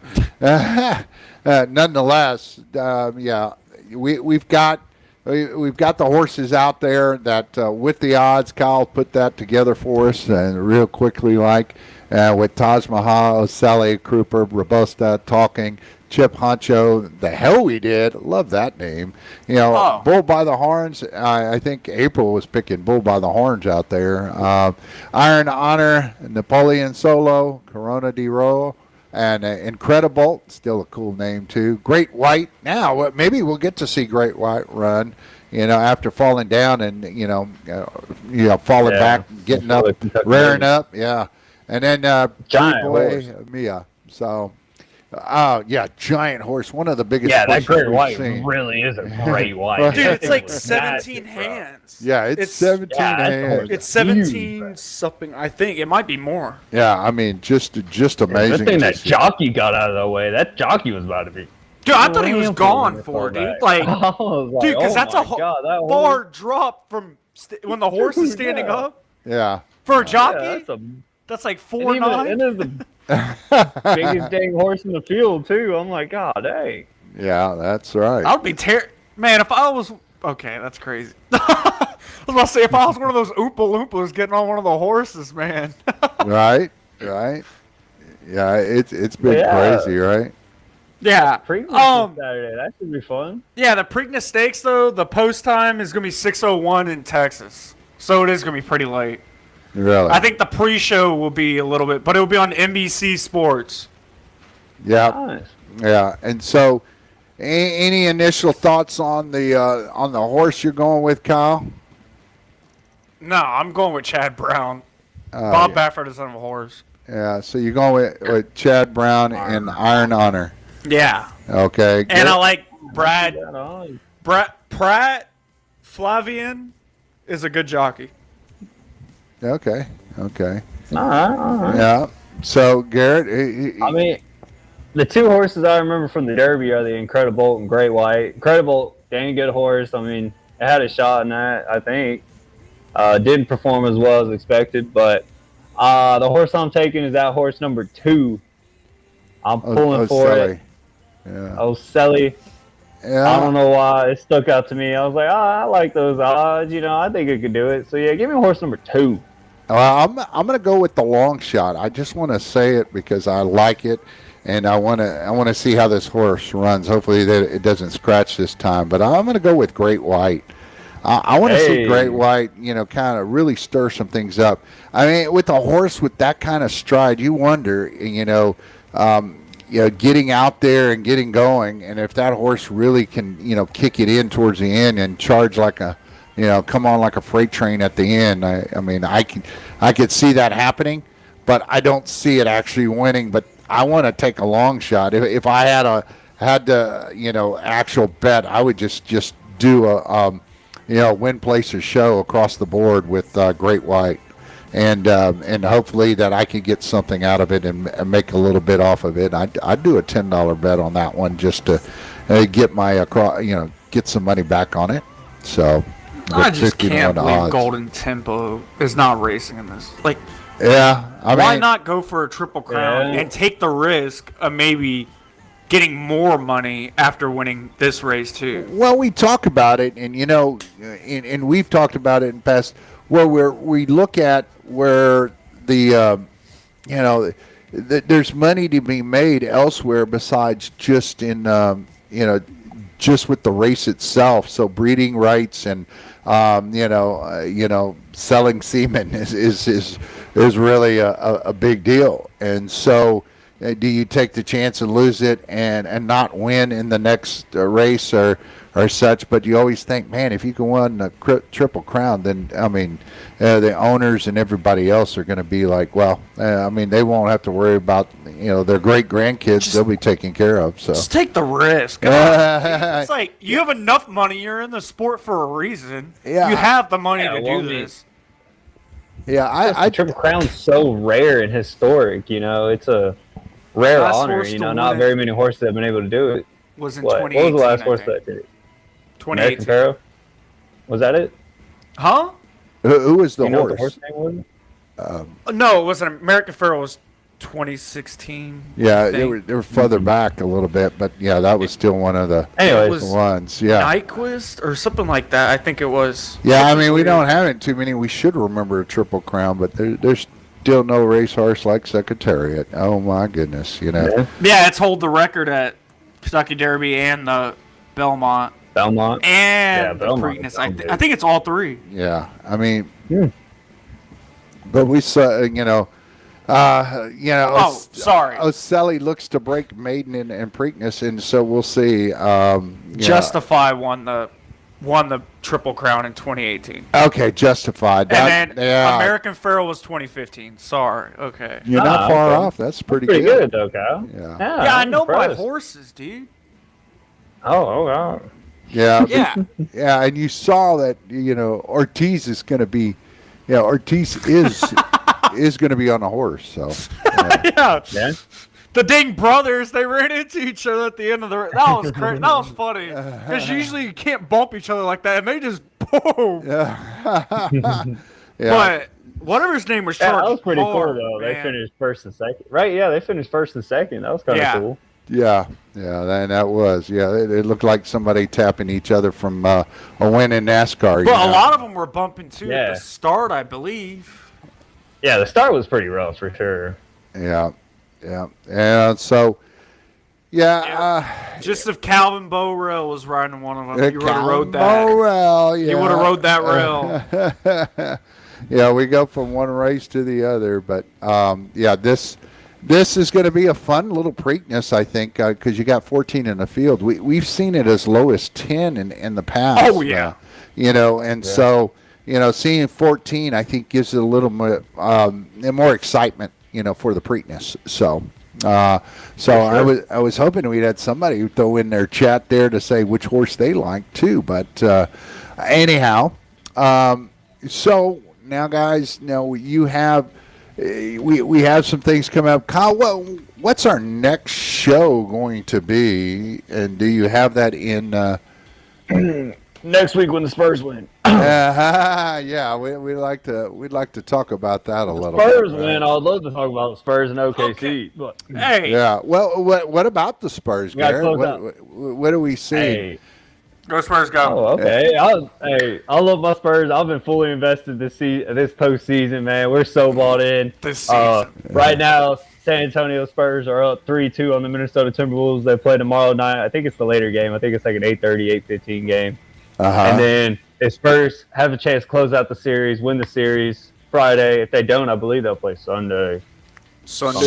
nonetheless, yeah, we've got the horses out there that with the odds. Kyle put that together for us and real quickly, like with Taj Mahal, Sally, Kruper, Robusta, Talking, Chip Honcho. The hell we did. Love that name. You know, Oh. Bull by the Horns. I think April was picking Bull by the Horns out there. Iron Honor, Napoleon Solo, Corona de Ro, and Incredible. Still a cool name too. Great White. Now maybe we'll get to see Great White run. You know, after falling down and falling back, getting up, rearing up. Yeah, and then Giant Boy horse. Mia. So. Yeah, giant horse. One of the biggest. Yeah, that horses Great we've White seen. really is a great white. Dude, it's like Massive, 17 bro. hands. Yeah, it's 17 yeah, that's a hands. horse. It's 17 something. I think it might be more. Yeah, I mean, just Good amazing. thing to that see. jockey got out of the way. That jockey was about to be. Dude, I thought he was rampant gone when he for it, fell dude. back. Like, I was like, dude, because oh that's my a God, that horse- far drop from when the horse is standing Yeah. up Yeah, for a Yeah, jockey. that's That's like and even- 4'9". and it's the biggest dang horse in the field too. I'm like, God, dang. yeah, that's right. I would be man. If I was okay, that's crazy. I was about to say if I was one of those Oompa Loompas getting on one of the horses, man. Right. Yeah, it's been Yeah. crazy, right? yeah. Preakness this Saturday. That should be fun. Yeah. The Preakness Stakes though, the post time is gonna be 6:01 in Texas, so it is gonna be pretty late. Really. I think the pre-show will be a little bit, but it will be on NBC Sports. Yeah, Nice. yeah. And so, any initial thoughts on the horse you're going with, Kyle? No, I'm going with Chad Brown. Bob yeah. Baffert is on a horse. Yeah, so you're going with Chad Brown and Iron Honor. Yeah, Okay. and good. I like Pratt Flavian is a good jockey. Okay. All right. Yeah. So Garrett, I mean, the two horses I remember from the Derby are the Incredible and Great White. Incredible, dang good horse. I mean, it had a shot in that, I think. Didn't perform as well as expected, but the horse I'm taking is that horse number 2. I'm pulling for Sally. it. Yeah. Selly. Yeah. I don't know why it stuck out to me. I was like, I like those odds. I think it could do it. So yeah, give me horse number 2. Well, I'm going to go with the long shot. I just want to say it because I like it, and I want to see how this horse runs. Hopefully that it doesn't scratch this time. But I'm going to go with Great White. I want to see Hey. Great White, kind of really stir some things up. I mean, with a horse with that kind of stride, you wonder, getting out there and getting going, and if that horse really can, kick it in towards the end and charge like a, come on like a freight train at the end. I mean, I could see that happening, but I don't see it actually winning. But I want to take a long shot. If I had to, actual bet, I would just do a, win, place, or show across the board with Great White. And hopefully that I could get something out of it and make a little bit off of it. I'd do a $10 bet on that one just to get my get some money back on it. So I with just 50 to can't 1 believe odds. Golden Tempo is not racing in this. Like, Yeah, I why mean, not go for a Triple Crown Yeah. and take the risk of maybe getting more money after winning this race too? Well, we talk about it, and and we've talked about it in the past, where we look at where the there's money to be made elsewhere besides just in just with the race itself. So breeding rights and selling semen is really a big deal. And so, do you take the chance and lose it and not win in the next race or such? But you always think, man, if you can win a Triple Crown, then I mean, the owners and everybody else are going to be like, well, I mean, they won't have to worry about their great grandkids; they'll be taken care of. So Just take the risk. It's like you have enough money. You're in the sport for a reason. Yeah. You have the money Yeah, to well, do I mean- this. yeah, The Triple Crown's so rare and historic. It's a rare Last honor. horse to Not win. very many horses have been able to do it. was in What 2018. was the last I horse think. that did it? 2018. American Pharoah? Was that it? Huh? Who was the You know what horse? the horse name was? No, it wasn't. American Pharoah was 2016. Yeah, I they think. were further back a little bit, but yeah, that was still one of the Anyways, was- ones. Yeah, Nyquist or something like that. I think it was. yeah. I mean, we Weird. don't have it too many. We should remember a Triple Crown, but there's still no racehorse like Secretariat. Oh my goodness, yeah. Yeah, it's hold the record at Kentucky Derby and the Belmont Belmont. and Yeah, the Belmont Preakness. is I big. think it's all three. Yeah, I mean, Hmm. but we saw, Oh, sorry. Oselli looks to break maiden and Preakness, and so we'll see. Justify won the Triple Crown in 2018. Okay, Justified. And then yeah, American Pharoah was 2015. Sorry. Okay. you're not far okay. off. That's pretty Pretty good. good though, Kyle. Yeah. Yeah, I I'm know my impressed. horses, dude. Oh, wow. Yeah, Yeah. yeah, and you saw that Ortiz is going to be, Ortiz is going to be on a horse. So Yeah. Yeah. The dang brothers, they ran into each other at the end of the. That was crazy. That was funny. Because usually you can't bump each other like that, and they just boom. yeah, But whatever his name was, Yeah, charged that was pretty hard, cool though. They man. finished first and second. Right? Yeah, they finished first and second. That was kind of Yeah. cool. yeah, that was it looked like somebody tapping each other from a win in NASCAR. But a lot of them were bumping too Yeah. at the start, I believe. Yeah, the start was pretty rough for sure. Yeah, and so Just if Calvin Bowrell was riding one of them, he would have rode that. Morel, yeah. He would have rode that rail. Yeah, we go from one race to the other, but this is going to be a fun little Preakness, I think, because you got 14 in the field. We've seen it as low as 10 in the past. Oh, yeah. So seeing 14, I think, gives it a little more excitement, for the Preakness. So. I was hoping we'd had somebody throw in their chat there to say which horse they like too. But anyhow, so now guys, you have we have some things coming up. Kyle, what's our next show going to be? And do you have that in? Next week when the Spurs win. Yeah, we'd like to talk about that a little Spurs bit. win. I'd love to talk about the Spurs and OKC. Okay. But Hey, Yeah. Well, what about the Spurs, gotta Garrett? close out. What do we see? hey, go Spurs, go. oh, okay. I love my Spurs. I've been fully invested this postseason, man. We're so bought in. This season. Right now, San Antonio Spurs are up 3-2 on the Minnesota Timberwolves. They play tomorrow night. I think it's the later game. I think it's like an 8:30, 8:15 game. And then the Spurs have a chance to close out the series, win the series Friday. If they don't, I believe they'll play Sunday. Sunday.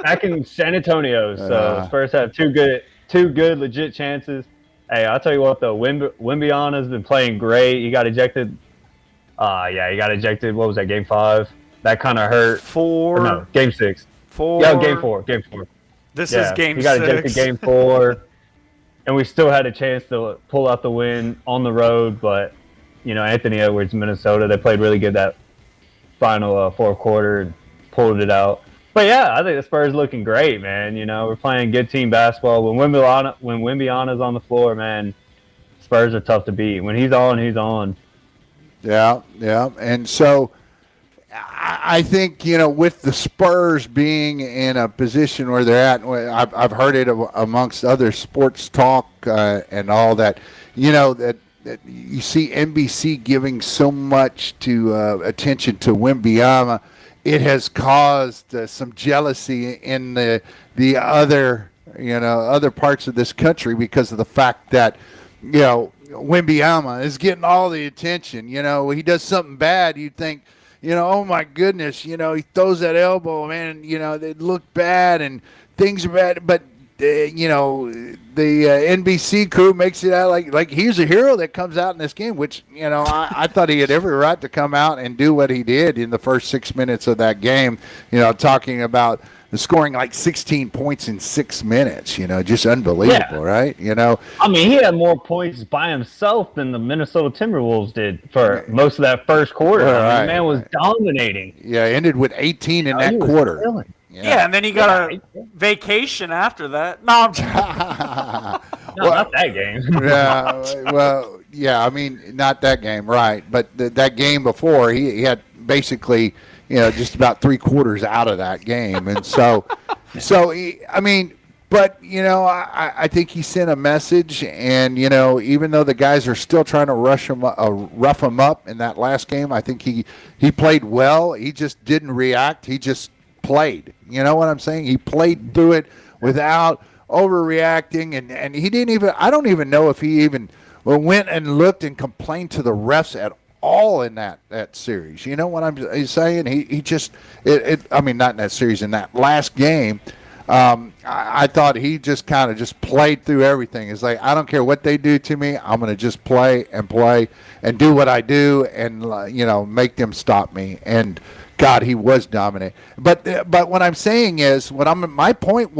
Back in San Antonio, so Spurs have two good legit chances. Hey, I'll tell you what though, Wimbiana's been playing great. He got ejected. He got ejected. What was that? Game 5. That kind of hurt. Or no, Game 6. 4. Yeah, Game 4. Game 4. This Yeah, is game he got 6. ejected Game 4, and we still had a chance to pull out the win on the road. But Anthony Edwards, Minnesota, they played really good that final fourth quarter and pulled it out. But yeah, I think the Spurs looking great, man. We're playing good team basketball. When Wimbiana's on the floor, man, Spurs are tough to beat. When he's on, he's on. Yeah, and so I think with the Spurs being in a position where they're at, I've heard it amongst other sports talk and all that. That you see NBC giving so much attention to Wimbiana, it has caused some jealousy in the other parts of this country because of the fact that Wimbiana is getting all the attention. He does something bad, you'd think, oh my goodness, he throws that elbow, man, they look bad and things are bad, but the NBC crew makes it out like he's a hero that comes out in this game, which I thought he had every right to come out and do what he did in the first 6 minutes of that game. Talking about scoring like 16 points in 6 minutes. Just unbelievable, right? I mean, he had more points by himself than the Minnesota Timberwolves did for most of that first quarter. Right. The man was dominating. Yeah, ended with 18 in that He was quarter. killing. Yeah, and then he got a vacation after that. No, I'm No, not that game. Yeah, well, yeah. I mean, not that game, right? But that game before, he had basically, just about 3/4 out of that game, and so I mean, but I think he sent a message, and even though the guys are still trying to rough him up in that last game, I think he played well. He just didn't react. He just played. You know what I'm saying? He played through it without overreacting, and he didn't even. I don't even know if he even went and looked and complained to the refs at all in that series. You know what I'm saying? He just I mean, not in that series, in that last game. I thought he just kind of just played through everything. It's like, I don't care what they do to me. I'm going to just play and do what I do and, make them stop me. And, God, he was dominant. But what I'm saying is, my point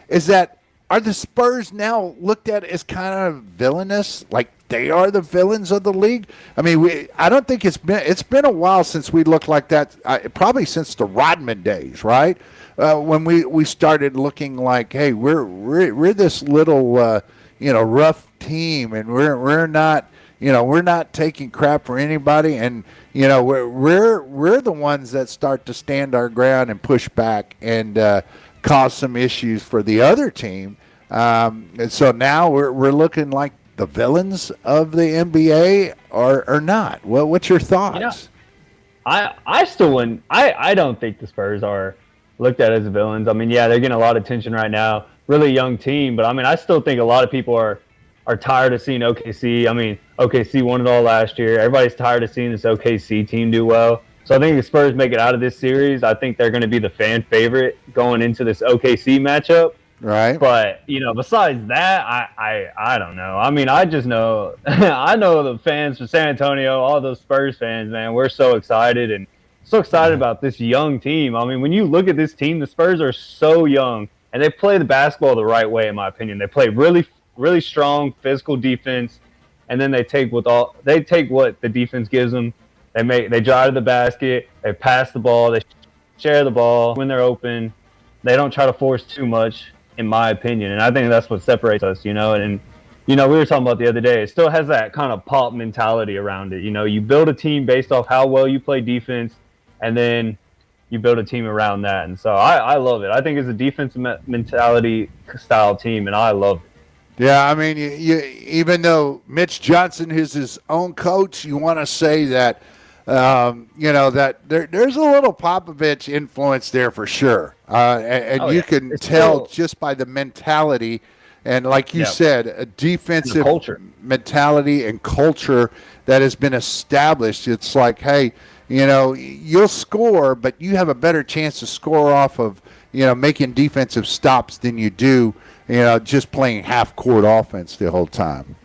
is that are the Spurs now looked at as kind of villainous, like they are the villains of the league? I mean, I don't think it's been a while since we looked like that, probably since the Rodman days, right? When we started looking like, hey, we're this little rough team, and we're not taking crap for anybody, and we're the ones that start to stand our ground and push back and cause some issues for the other team. And so now we're looking like the villains of the NBA, or not. Well, what's your thoughts? I still wouldn't. I don't think the Spurs are looked at as villains. I mean, yeah, they're getting a lot of attention right now. Really young team, but I mean, I still think a lot of people are tired of seeing OKC. I mean, OKC won it all last year. Everybody's tired of seeing this OKC team do well. So I think the Spurs make it out of this series. I think they're going to be the fan favorite going into this OKC matchup. Right. But, besides that, I don't know. I mean, I just know I know the fans from San Antonio, all those Spurs fans, man, we're so excited about this young team. I mean, when you look at this team, the Spurs are so young, and they play the basketball the right way, in my opinion. They play really, really strong physical defense, and then they take what the defense gives them. They drive to the basket, they pass the ball, they share the ball when they're open. They don't try to force too much, in my opinion, and I think that's what separates us. And we were talking about the other day. It still has that kind of pop mentality around it. You build a team based off how well you play defense, and then you build a team around that. And so I love it. I think it's a defensive mentality style team, and I love it. Yeah, I mean, you even though Mitch Johnson is his own coach, you want to say that, that there's a little Popovich influence there for sure. And you can tell just by the mentality and, like you said, a defensive mentality and culture that has been established. It's like, hey, you'll score, but you have a better chance to score off of, making defensive stops than you do, just playing half-court offense the whole time.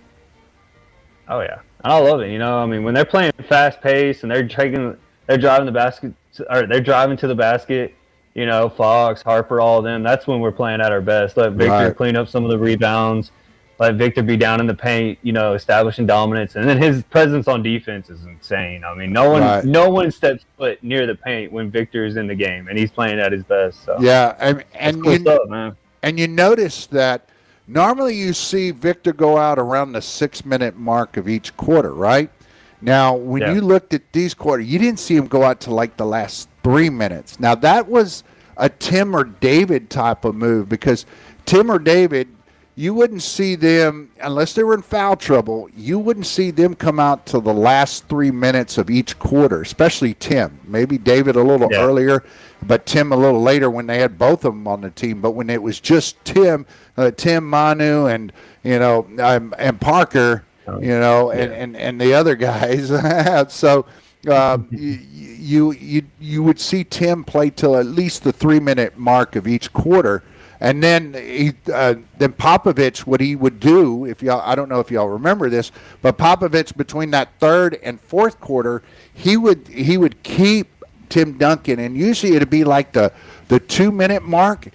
Oh, yeah. I love it. I mean, when they're playing fast-paced and they're driving the basket, or they're driving to the basket, Fox, Harper, all of them, that's when we're playing at our best. Let Victor clean up some of the rebounds. Let Victor be down in the paint, establishing dominance. And then his presence on defense is insane. I mean, no one steps foot near the paint when Victor is in the game, and he's playing at his best. So yeah, and cool stuff, man. And you notice that normally you see Victor go out around the 6-minute mark of each quarter, right? Now, when you looked at these quarters, you didn't see him go out to like the last 3 minutes. Now, that was a Tim or David type of move, because Tim or David, you wouldn't see them, unless they were in foul trouble, you wouldn't see them come out to the last 3 minutes of each quarter, especially Tim. Maybe David a little earlier, but Tim a little later when they had both of them on the team. But when it was just Tim, Manu, and and Parker, and the other guys, so you would see Tim play till at least the 3-minute mark of each quarter. And then then Popovich, what he would do, I don't know if y'all remember this, but Popovich between that third and fourth quarter, he would keep Tim Duncan, and usually it'd be like the 2-minute mark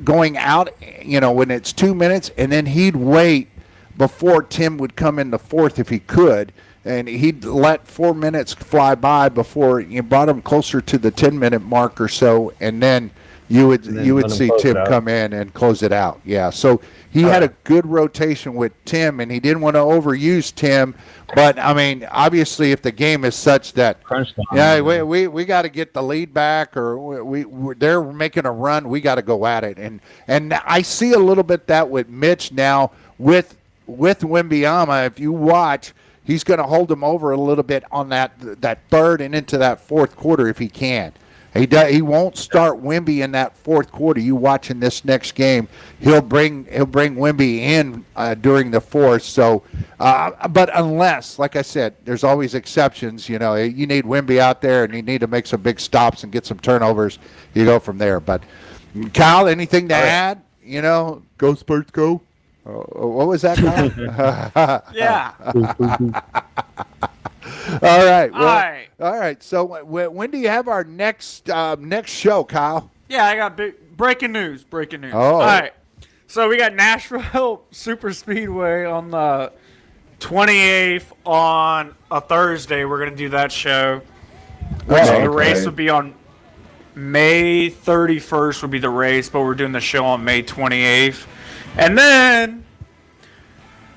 going out, when it's 2 minutes, and then he'd wait before Tim would come in the fourth if he could, and he'd let 4 minutes fly by before you brought him closer to the 10-minute mark or so, and then you would then you would let him see close Tim it out. come in and close it out. Yeah, so he had a good rotation with Tim, and he didn't want to overuse Tim. But I mean, obviously, if the game is such that Crunch time. yeah, we got to get the lead back, or they're making a run, we got to go at it. And I see a little bit that with Mitch now with Wembyama. If you watch, he's going to hold him over a little bit on that third and into that fourth quarter if he can. He won't start Wemby in that fourth quarter. You watching this next game, he'll bring Wemby in during the fourth. So, but unless, like I said, there's always exceptions. You know, you need Wemby out there, and you need to make some big stops and get some turnovers. You go from there. But Kyle, anything to add? You know, go Spurs, go. What was that, Kyle? Yeah. All right. Well, All right. All right. So when do you have our next show, Kyle? Yeah, I got breaking news. Breaking news. Oh. All right. So we got Nashville Super Speedway on the 28th on a Thursday. We're going to do that show. So the race would be on May 31st would be the race, but we're doing the show on May 28th. And then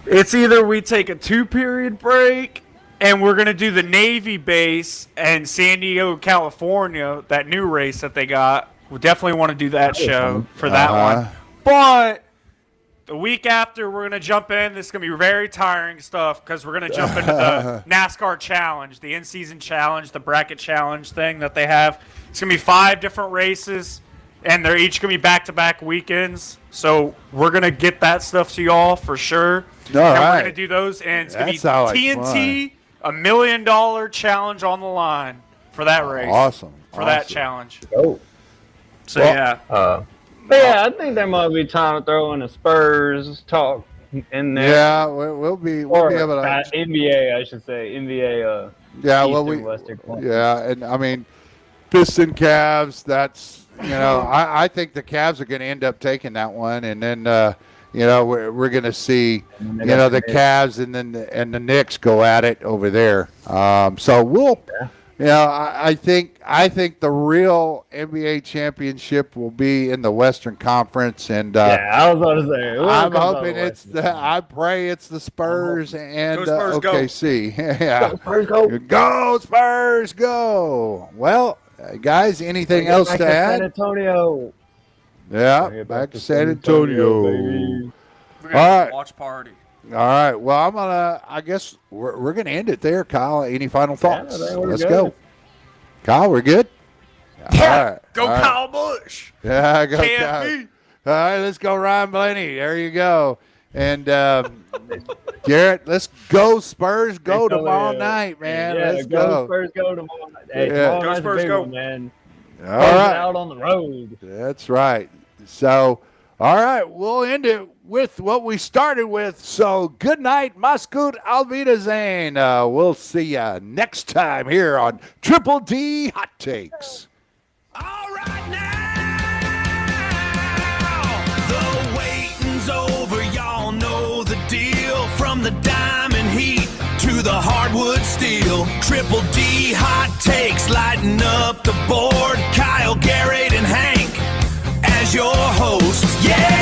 it's either we take a 2-period break and we're going to do the Navy base and San Diego, California, that new race that they got. We definitely want to do that show for that one. But the week after, we're going to jump in. This is going to be very tiring stuff because we're going to jump into the NASCAR Challenge, the in-season challenge, the bracket challenge thing that they have. It's going to be 5 different races, and they're each going to be back-to-back weekends. So we're going to get that stuff to y'all for sure. All and right. we're going to do those, and it's going to be That sounds like TNT, $1 million challenge on the line for that race. Awesome. For that challenge. Oh. So, Well, yeah. But yeah, I think there might be time to throw in a Spurs talk in there. Yeah, we'll be able Or to. NBA, I should say. NBA. Yeah, Eastern, well, Western Conference. yeah, and I mean, Piston Cavs. That's I think the Cavs are going to end up taking that one, and then we're going to see the Cavs and then the Knicks go at it over there. So we'll. I think the real NBA championship will be in the Western Conference, and I was about to say. I'm hoping I pray it's the Spurs and Go Spurs, go. OKC. Yeah, Spurs, go. Go Spurs, go. Well, guys, anything else to add? San Antonio. Yeah, back to San Antonio. baby. We're All going right. to watch party. All right. Well, I guess we're gonna end it there, Kyle. Any final thoughts? I think we're Let's good. go. Kyle, we're good. Yeah. All right. Go All right. Kyle Busch. Yeah, go KFB. Kyle. All right, let's go, Ryan Blaney. There you go. And Garrett, let's go Spurs. Go tomorrow night, man. Yeah, let's go Spurs, go tomorrow night. Hey, Yeah. tomorrow Go night's a Spurs, big go. one, man. All Spurs right. out on the road. That's right. So, all right, we'll end it with what we started with. So, good night, Mascoot Alvidazane. We'll see you next time here on Triple D Hot Takes. All right now, the waiting's over. Y'all know the deal. From the diamond heat to the hardwood steel. Triple D Hot Takes, lighting up the board. Kyle, Garrett, and Hank as your hosts. Yeah!